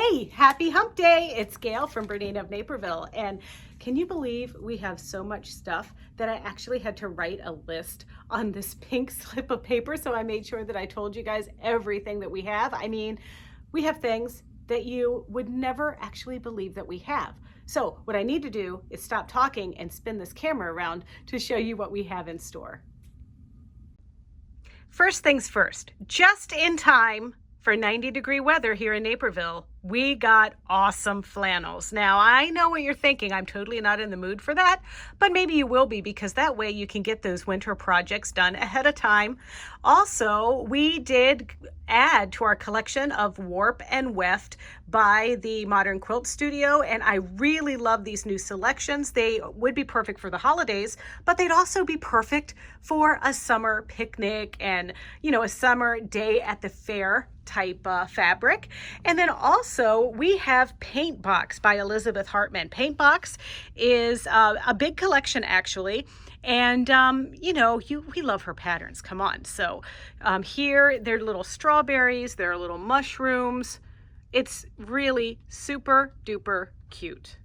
Hey, happy hump day. It's Gayle from BERNINA of Naperville. And can you believe we have so much stuff that I actually had to write a list on this pink slip of paper. So I made sure that I told you guys everything that we have. I mean, we have things that you would never actually believe that we have. So what I need to do is stop talking and spin this camera around to show you what we have in store. First things first, just in time for 90-degree weather here in Naperville, we got awesome flannels. Now, I know what you're thinking. I'm totally not in the mood for that, but maybe you will be, because that way you can get those winter projects done ahead of time. Also, we did add to our collection of Warp and Weft by the Modern Quilt Studio, and I really love these new selections. They would be perfect for the holidays, but they'd also be perfect for a summer picnic and, you know, a summer day at the fair type fabric. And then also we have Paint Box by Elizabeth Hartman. Paint Box is a big collection actually, and you know, we love her patterns, come on. So here they're little strawberries, there are little mushrooms. It's really super duper cute.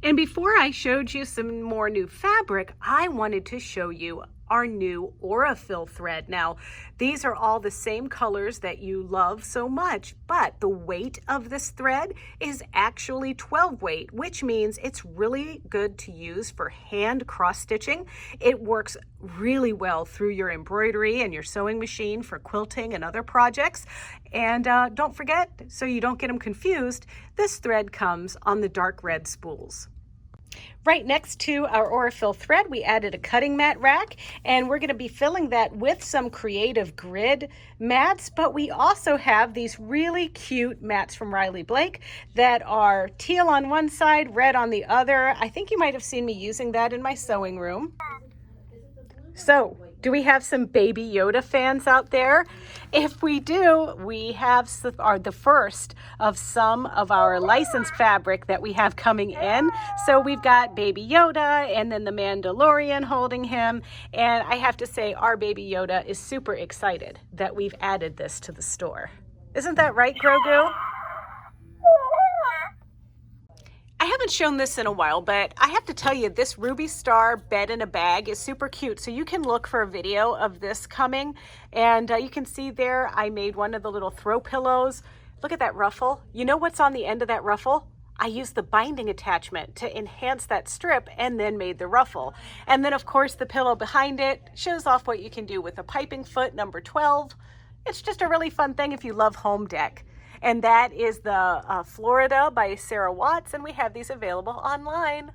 And before I showed you some more new fabric, I wanted to show you our new Aurifil thread. Now, these are all the same colors that you love so much, but the weight of this thread is actually 12 weight, which means it's really good to use for hand cross stitching. It works really well through your embroidery and your sewing machine for quilting and other projects. And don't forget, so you don't get them confused, this thread comes on the dark red spools. Right next to our Aurifil thread, we added a cutting mat rack, and we're going to be filling that with some creative grid mats, but we also have these really cute mats from Riley Blake that are teal on one side, red on the other. I think you might have seen me using that in my sewing room. So, do we have some Baby Yoda fans out there? If we do, we have the first of some of our licensed fabric that we have coming in. So we've got Baby Yoda and then the Mandalorian holding him. And I have to say, our Baby Yoda is super excited that we've added this to the store. Isn't that right, Grogu? I haven't shown this in a while, but I have to tell you, this Ruby Star bed in a bag is super cute. So you can look for a video of this coming, and you can see there I made one of the little throw pillows. Look at that ruffle. You know what's on the end of that ruffle? I used the binding attachment to enhance that strip and then made the ruffle. And then of course the pillow behind it shows off what you can do with a piping foot number 12. It's just a really fun thing if you love home deck. And that is the Florida by Sarah Watts, and we have these available online.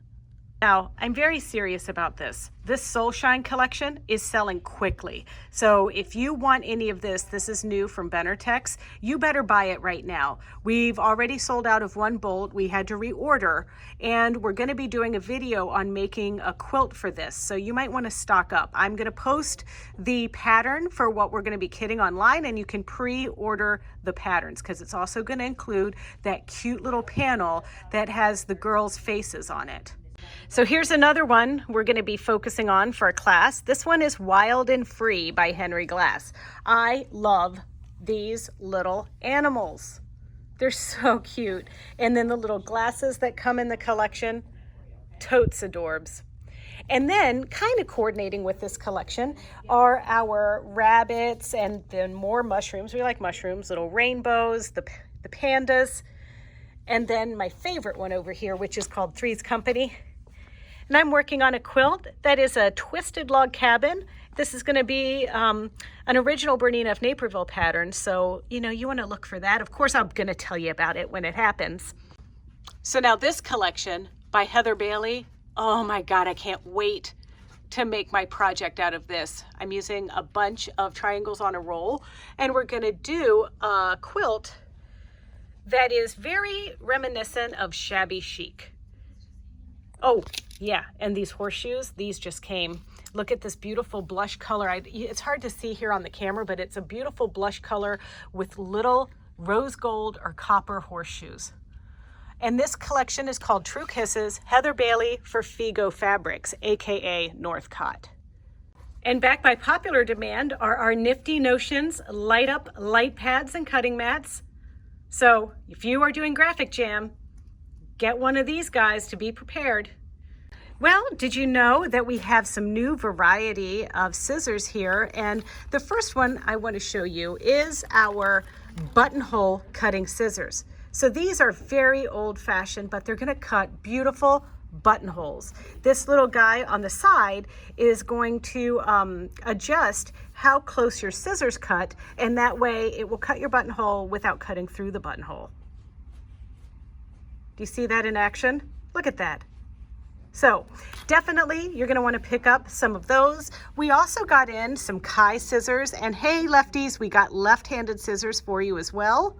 Now, I'm very serious about this. This Soul Shine collection is selling quickly. So if you want any of this is new from Benartex, you better buy it right now. We've already sold out of one bolt. We had to reorder, and we're gonna be doing a video on making a quilt for this. So you might wanna stock up. I'm gonna post the pattern for what we're gonna be kitting online, and you can pre-order the patterns because it's also gonna include that cute little panel that has the girls' faces on it. So here's another one we're going to be focusing on for a class. This one is Wild and Free by Henry Glass. I love these little animals. They're so cute. And then the little glasses that come in the collection, totes adorbs. And then kind of coordinating with this collection are our rabbits and then more mushrooms. We like mushrooms, little rainbows, the pandas, and then my favorite one over here, which is called Three's Company. And I'm working on a quilt that is a twisted log cabin. This is going to be an original BERNINA of Naperville pattern. So, you know, you want to look for that. Of course, I'm going to tell you about it when it happens. So now this collection by Heather Bailey, oh my God, I can't wait to make my project out of this. I'm using a bunch of triangles on a roll, and we're going to do a quilt that is very reminiscent of shabby chic. Oh, yeah, and these horseshoes, these just came. Look at this beautiful blush color. It's hard to see here on the camera, but it's a beautiful blush color with little rose gold or copper horseshoes. And this collection is called True Kisses, Heather Bailey for Figo Fabrics, aka Northcott. And back by popular demand are our Nifty Notions light up light pads and cutting mats. So if you are doing graphic jam, get one of these guys to be prepared. Well, did you know that we have some new variety of scissors here? And the first one I want to show you is our buttonhole cutting scissors. So these are very old-fashioned, but they're going to cut beautiful buttonholes. This little guy on the side is going to adjust how close your scissors cut, and that way it will cut your buttonhole without cutting through the buttonhole. Do you see that in action? Look at that. So definitely you're going to want to pick up some of those. We also got in some Kai scissors, and hey lefties, we got left-handed scissors for you as well.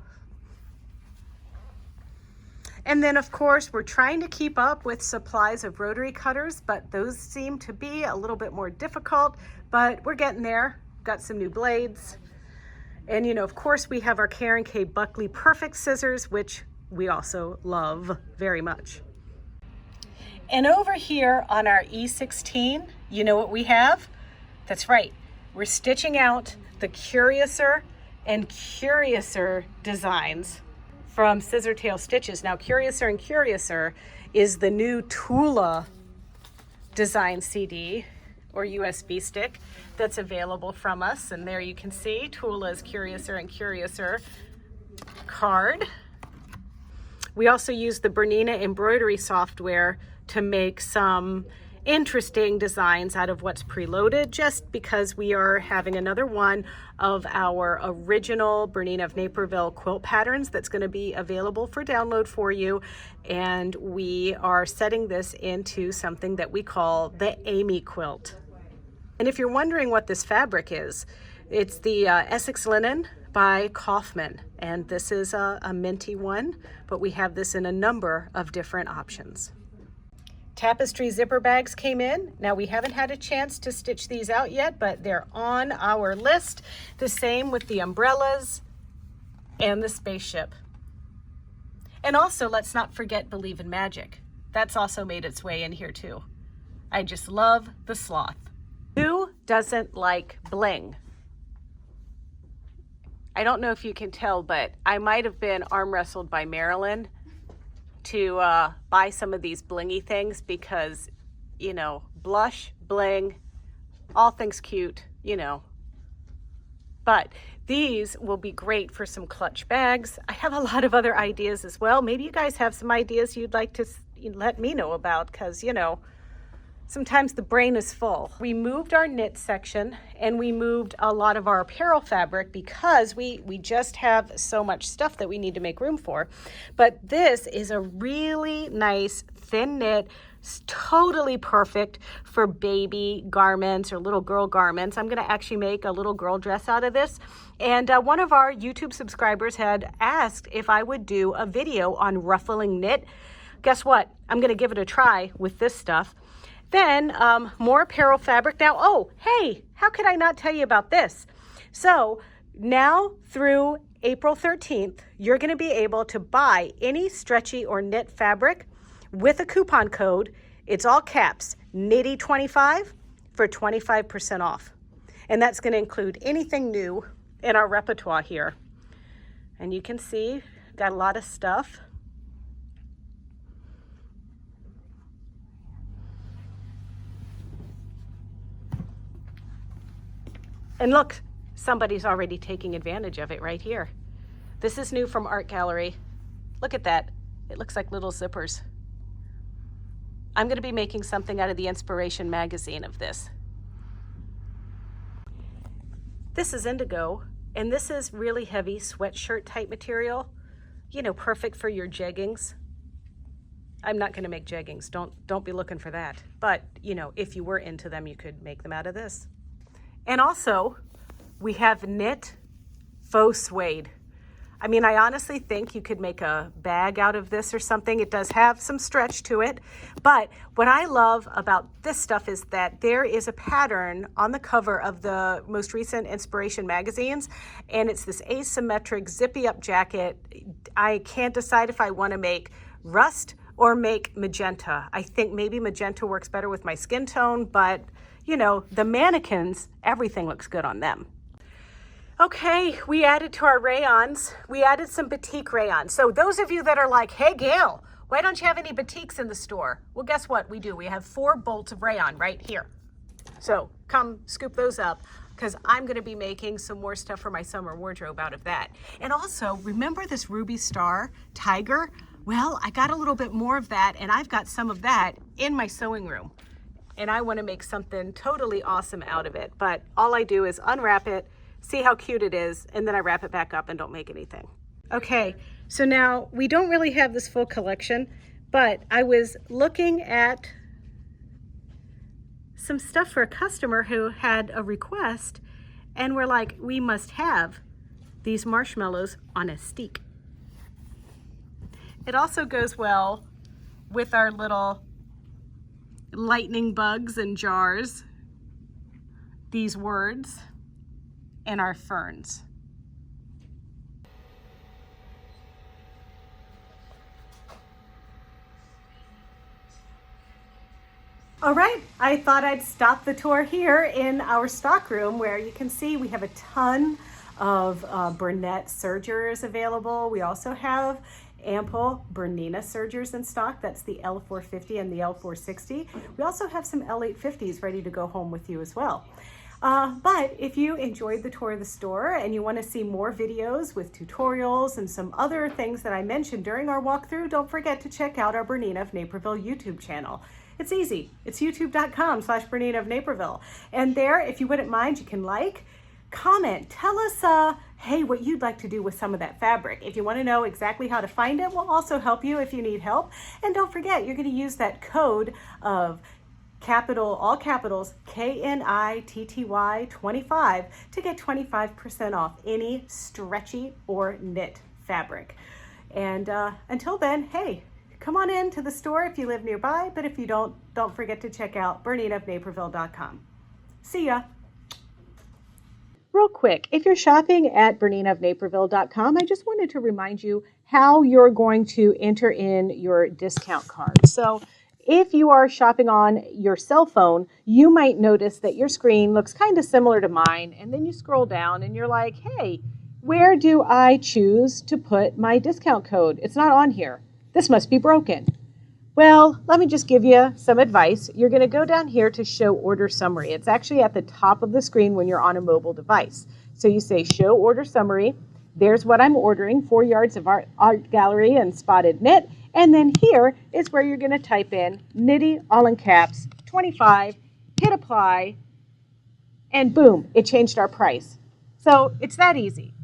And then of course we're trying to keep up with supplies of rotary cutters, but those seem to be a little bit more difficult, but we're getting there. Got some new blades. And you know, of course we have our K Buckley Perfect scissors, which we also love very much. And over here on our E16, you know what we have? That's right, we're stitching out the Curiouser and Curiouser designs from Scissor Tail Stitches. Now Curiouser and Curiouser is the new Tula design CD or USB stick that's available from us. And there you can see Tula's Curiouser and Curiouser card. We also use the BERNINA embroidery software to make some interesting designs out of what's preloaded, just because we are having another one of our original BERNINA of Naperville quilt patterns that's going to be available for download for you. And we are setting this into something that we call the Amy quilt. And if you're wondering what this fabric is, it's the Essex linen by Kaufman, and this is a minty one, but we have this in a number of different options. Tapestry zipper bags came in. Now we haven't had a chance to stitch these out yet, but they're on our list. The same with the umbrellas and the spaceship. And also, let's not forget Believe in Magic. That's also made its way in here too. I just love the sloth. Who doesn't like bling? I don't know if you can tell, but I might have been arm wrestled by Marilyn to buy some of these blingy things because, you know, blush, bling, all things cute, you know. But these will be great for some clutch bags. I have a lot of other ideas as well. Maybe you guys have some ideas you'd like to let me know about, because, you know, sometimes the brain is full. We moved our knit section and we moved a lot of our apparel fabric because we just have so much stuff that we need to make room for. But this is a really nice thin knit, totally perfect for baby garments or little girl garments. I'm gonna actually make a little girl dress out of this. And one of our YouTube subscribers had asked if I would do a video on ruffling knit. Guess what? I'm gonna give it a try with this stuff. Then more apparel fabric. Now, oh, hey, how could I not tell you about this? So now through April 13th, you're going to be able to buy any stretchy or knit fabric with a coupon code. It's all caps, knitty25 for 25% off. And that's going to include anything new in our repertoire here. And you can see, got a lot of stuff. And look, somebody's already taking advantage of it right here. This is new from Art Gallery. Look at that. It looks like little zippers. I'm going to be making something out of the Inspiration magazine of this. This is indigo, and this is really heavy sweatshirt type material. You know, perfect for your jeggings. I'm not going to make jeggings. Don't be looking for that. But, you know, if you were into them, you could make them out of this. And also, we have knit faux suede. I mean, I honestly think you could make a bag out of this or something. It does have some stretch to it. But what I love about this stuff is that there is a pattern on the cover of the most recent Inspiration magazines, and it's this asymmetric zippy up jacket. I can't decide if I want to make rust or make magenta. I think maybe magenta works better with my skin tone, but you know, the mannequins, everything looks good on them. Okay, we added to our rayons, we added some batik rayons. So those of you that are like, hey Gayle, why don't you have any batiks in the store? Well, guess what we do? We have 4 bolts of rayon right here. So come scoop those up, because I'm going to be making some more stuff for my summer wardrobe out of that. And also, remember this ruby star tiger? Well, I got a little bit more of that, and I've got some of that in my sewing room. And I want to make something totally awesome out of it. But all I do is unwrap it, see how cute it is, and then I wrap it back up and don't make anything. Okay, so now we don't really have this full collection, but I was looking at some stuff for a customer who had a request, and we're like, we must have these marshmallows on a stick. It also goes well with our little lightning bugs and jars, these words, and our ferns. All right, I thought I'd stop the tour here in our stock room, where you can see we have a ton of Bernina Sergers available. We also have ample Bernina Sergers in stock. That's the L450 and the L460. We also have some L850s ready to go home with you as well. But if you enjoyed the tour of the store and you want to see more videos with tutorials and some other things that I mentioned during our walkthrough, don't forget to check out our Bernina of Naperville YouTube channel. It's easy. It's youtube.com/Bernina of Naperville. And there, if you wouldn't mind, you can like, comment, tell us, hey, what you'd like to do with some of that fabric. If you want to know exactly how to find it, we'll also help you if you need help. And don't forget, you're going to use that code of all capitals, KNITTY 25 to get 25% off any stretchy or knit fabric. And until then, hey, come on in to the store if you live nearby, but if you don't forget to check out BERNINAofNaperville.com. See ya. Real quick, if you're shopping at BERNINAofNaperville.com, I just wanted to remind you how you're going to enter in your discount card. So if you are shopping on your cell phone, you might notice that your screen looks kind of similar to mine, and then you scroll down and you're like, hey, where do I choose to put my discount code? It's not on here. This must be broken. Well, let me just give you some advice. You're going to go down here to show order summary. It's actually at the top of the screen when you're on a mobile device. So you say show order summary. There's what I'm ordering, 4 yards of art gallery and spotted knit. And then here is where you're going to type in Knitty, all in caps, 25, hit apply, and boom, it changed our price. So it's that easy.